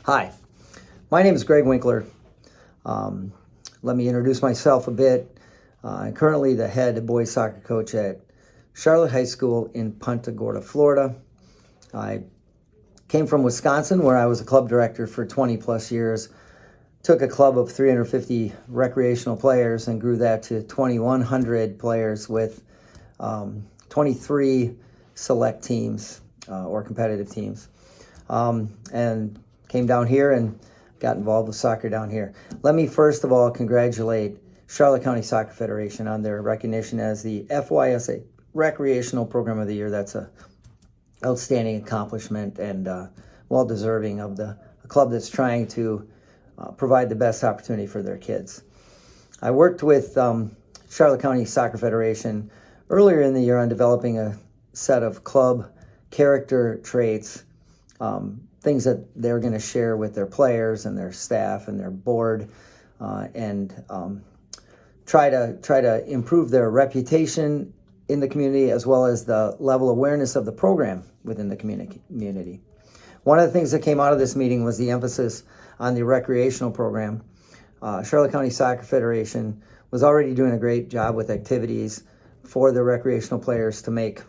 Hi, my name is Greg Winkler. Let me introduce myself a bit. I'm currently the head boys soccer coach at Charlotte High School in Punta Gorda, Florida. I came from Wisconsin, where I was a club director for 20 plus years. Took a club of 350 recreational players and grew that to 2,100 players with 23 select teams or competitive teams. And came down here and got involved with soccer down here. Let me first of all congratulate Charlotte County Soccer Federation on their recognition as the FYSA Recreational Program of the Year. That's an outstanding accomplishment and well-deserving of a club that's trying to provide the best opportunity for their kids. I worked with Charlotte County Soccer Federation earlier in the year on developing a set of club character traits, things that they're going to share with their players and their staff and their board, and try to improve their reputation in the community as well as the level of awareness of the program within the community. One of the things that came out of this meeting was the emphasis on the recreational program. Charlotte County Soccer Federation was already doing a great job with activities for the recreational players to make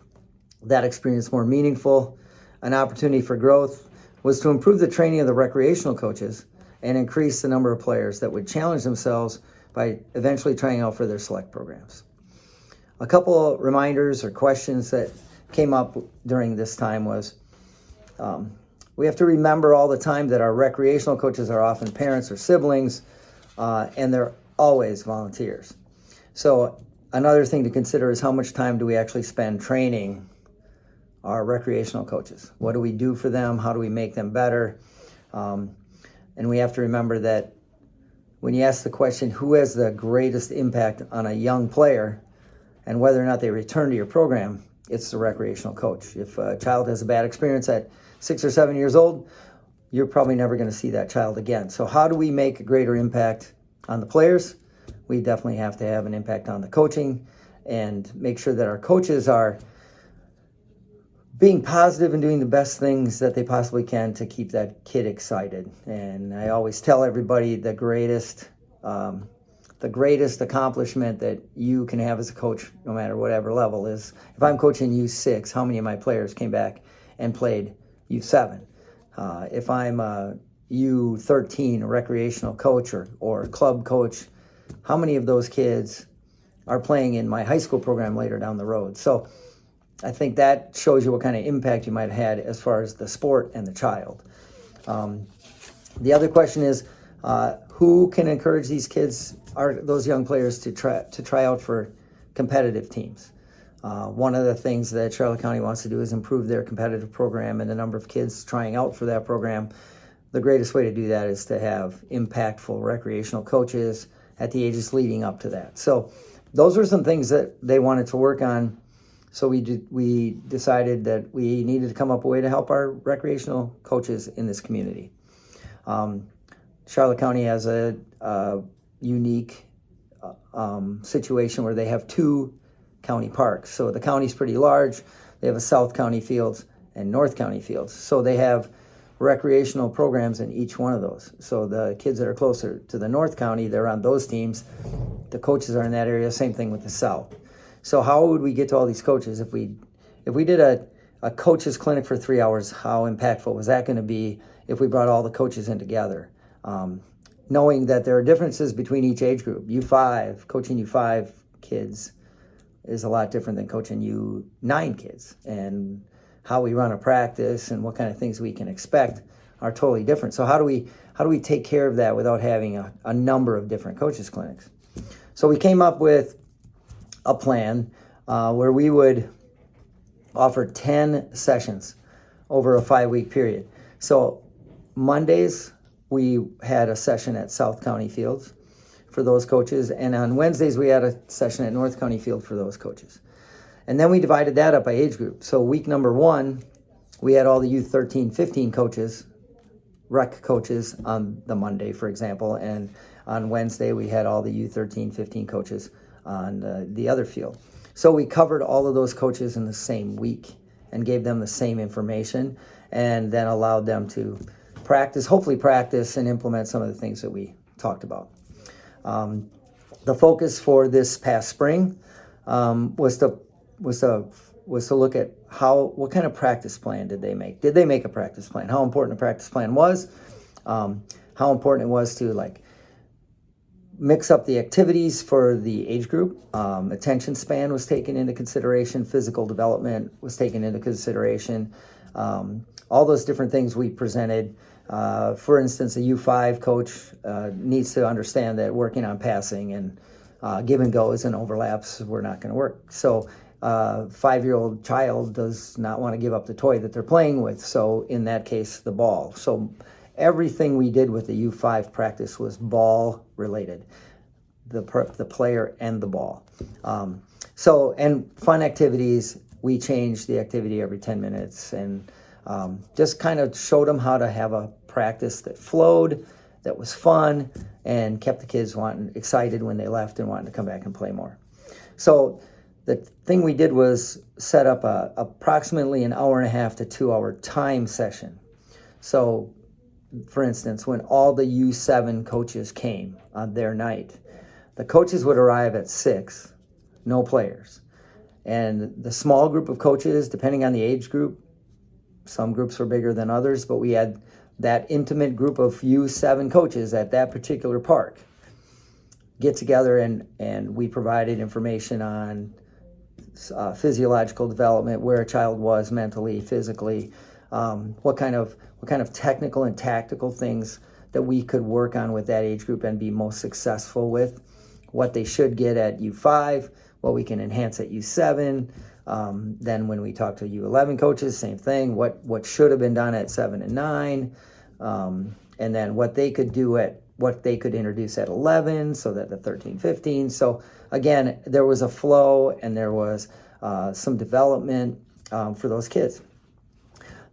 that experience more meaningful. An opportunity for growth was to improve the training of the recreational coaches and increase the number of players that would challenge themselves by eventually trying out for their select programs. A couple of reminders or questions that came up during this time was, we have to remember all the time that our recreational coaches are often parents or siblings, and they're always volunteers. So another thing to consider is how much time do we actually spend training our recreational coaches? What do we do for them? How do we make them better? And we have to remember that when you ask the question, who has the greatest impact on a young player and whether or not they return to your program, it's the recreational coach. If a child has a bad experience at 6 or 7 years old, you're probably never going to see that child again. So how do we make a greater impact on the players? We definitely have to have an impact on the coaching and make sure that our coaches are being positive and doing the best things that they possibly can to keep that kid excited. And I always tell everybody the greatest accomplishment that you can have as a coach, no matter whatever level, is if I'm coaching U6, how many of my players came back and played U7? If I'm a U13 recreational coach or club coach, how many of those kids are playing in my high school program later down the road? So I think that shows you what kind of impact you might have had as far as the sport and the child. The other question is, who can encourage these kids, those young players, to try out for competitive teams? One of the things that Charlotte County wants to do is improve their competitive program and the number of kids trying out for that program. The greatest way to do that is to have impactful recreational coaches at the ages leading up to that. So those are some things that they wanted to work on. So we decided that we needed to come up with a way to help our recreational coaches in this community. Charlotte County has a unique situation where they have two county parks. So the county's pretty large. They have a South County fields and North County fields. So they have recreational programs in each one of those. So the kids that are closer to the North County, they're on those teams. The coaches are in that area. Same thing with the South. So how would we get to all these coaches? If we did a coaches clinic for 3 hours, how impactful was that going to be if we brought all the coaches in together? Knowing that there are differences between each age group. Coaching U5 kids is a lot different than coaching U9 kids. And how we run a practice and what kind of things we can expect are totally different. So how do we take care of that without having a number of different coaches clinics? So we came up with a plan where we would offer 10 sessions over a 5-week period. So Mondays, we had a session at South County Fields for those coaches, and on Wednesdays, we had a session at North County Field for those coaches. And then we divided that up by age group. So week number 1, we had all the U13, 15 coaches, rec coaches on the Monday, for example, and on Wednesday, we had all the U13, 15 coaches on the other field. So we covered all of those coaches in the same week and gave them the same information, and then allowed them to hopefully practice and implement some of the things that we talked about. The focus for this past spring was to look at what kind of practice plan did they make? Did they make a practice plan? How important a practice plan was? How important it was to mix up the activities for the age group. Attention span was taken into consideration. Physical development was taken into consideration. All those different things we presented. For instance, a U5 coach needs to understand that working on passing and give and goes and overlaps were not going to work. So a 5-year-old child does not want to give up the toy that they're playing with. So in that case, the ball. So everything we did with the U5 practice was ball related, the player and the ball. And fun activities, we changed the activity every 10 minutes and just kind of showed them how to have a practice that flowed, that was fun, and kept the kids excited when they left and wanting to come back and play more. So the thing we did was set up approximately an 1.5 to 2 hour time session. So for instance, when all the U7 coaches came on their night, the coaches would arrive at 6, no players. And the small group of coaches, depending on the age group, some groups were bigger than others, but we had that intimate group of U7 coaches at that particular park get together, and we provided information on physiological development, where a child was mentally, physically, what kind of technical and tactical things that we could work on with that age group and be most successful with, what they should get at U5, what we can enhance at U7. Then when we talk to U11 coaches, same thing, what should have been done at 7 and 9, and then what they could introduce at 11, so that the 13, 15. So again, there was a flow and there was some development for those kids.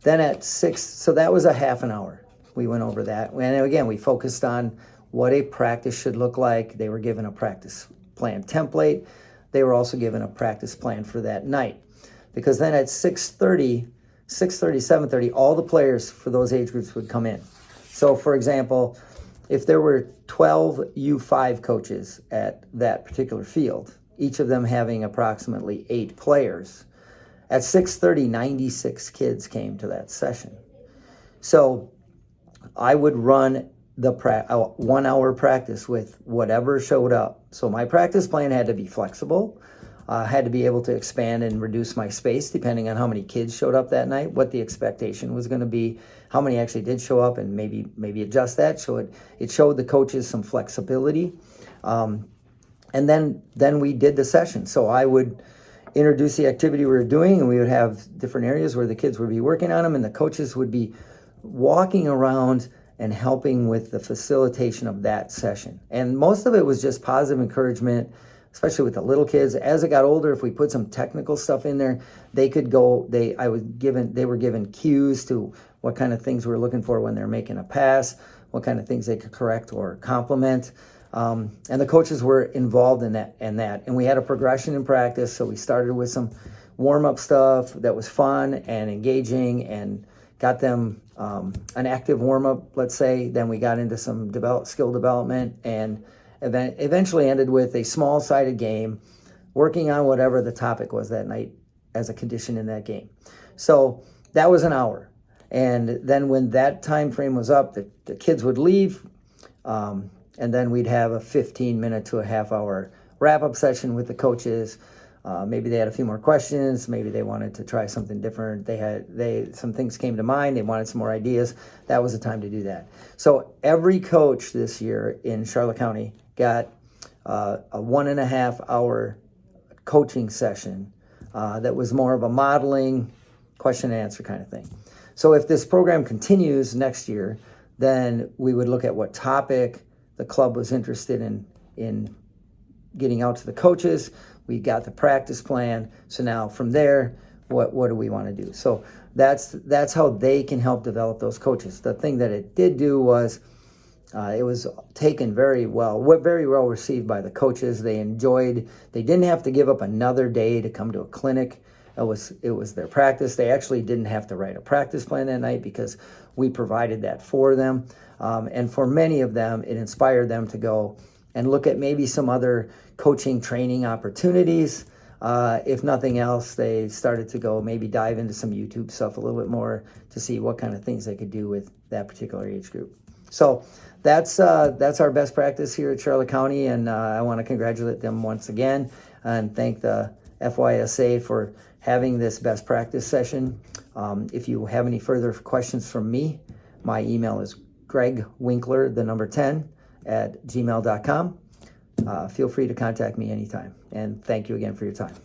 Then at 6, so that was a half an hour. We went over that. And again, we focused on what a practice should look like. They were given a practice plan template. They were also given a practice plan for that night. Because then at 6:30, 7:30, all the players for those age groups would come in. So for example, if there were 12 U5 coaches at that particular field, each of them having approximately 8 players, at 6:30, 96 kids came to that session. So I would run the 1 hour practice with whatever showed up. So my practice plan had to be flexible. Had to be able to expand and reduce my space depending on how many kids showed up that night, what the expectation was going to be, how many actually did show up, and maybe adjust that. So it showed the coaches some flexibility. And then we did the session. So I would introduce the activity we were doing, and we would have different areas where the kids would be working on them, and the coaches would be walking around and helping with the facilitation of that session. And most of it was just positive encouragement, especially with the little kids. As it got older, if we put some technical stuff in there, they were given cues to what kind of things we were looking for when they're making a pass, what kind of things they could correct or compliment. And the coaches were involved in that. And we had a progression in practice. So we started with some warm-up stuff that was fun and engaging and got them an active warm-up, let's say. Then we got into some skill development, and eventually ended with a small-sided game, working on whatever the topic was that night as a condition in that game. So that was an hour. And then when that time frame was up, the kids would leave, and then we'd have a 15-minute to a half-hour wrap-up session with the coaches. Maybe they had a few more questions. Maybe they wanted to try something different. Some things came to mind. They wanted some more ideas. That was the time to do that. So every coach this year in Charlotte County got a 1.5 hour coaching session that was more of a modeling, question and answer kind of thing. So if this program continues next year, then we would look at what topic the club was interested in getting out to the coaches. We got the practice plan. So now from there, what do we want to do? So that's how they can help develop those coaches. The thing that it did do was it was taken very well received by the coaches. They didn't have to give up another day to come to a clinic It was their practice. They actually didn't have to write a practice plan that night because we provided that for them. And for many of them, it inspired them to go and look at maybe some other coaching training opportunities. If nothing else, they started to go maybe dive into some YouTube stuff a little bit more to see what kind of things they could do with that particular age group. So that's our best practice here at Charlotte County, and I want to congratulate them once again and thank the FYSA for having this best practice session. If you have any further questions from me, my email is gregwinkler10@gmail.com. Feel free to contact me anytime, and thank you again for your time.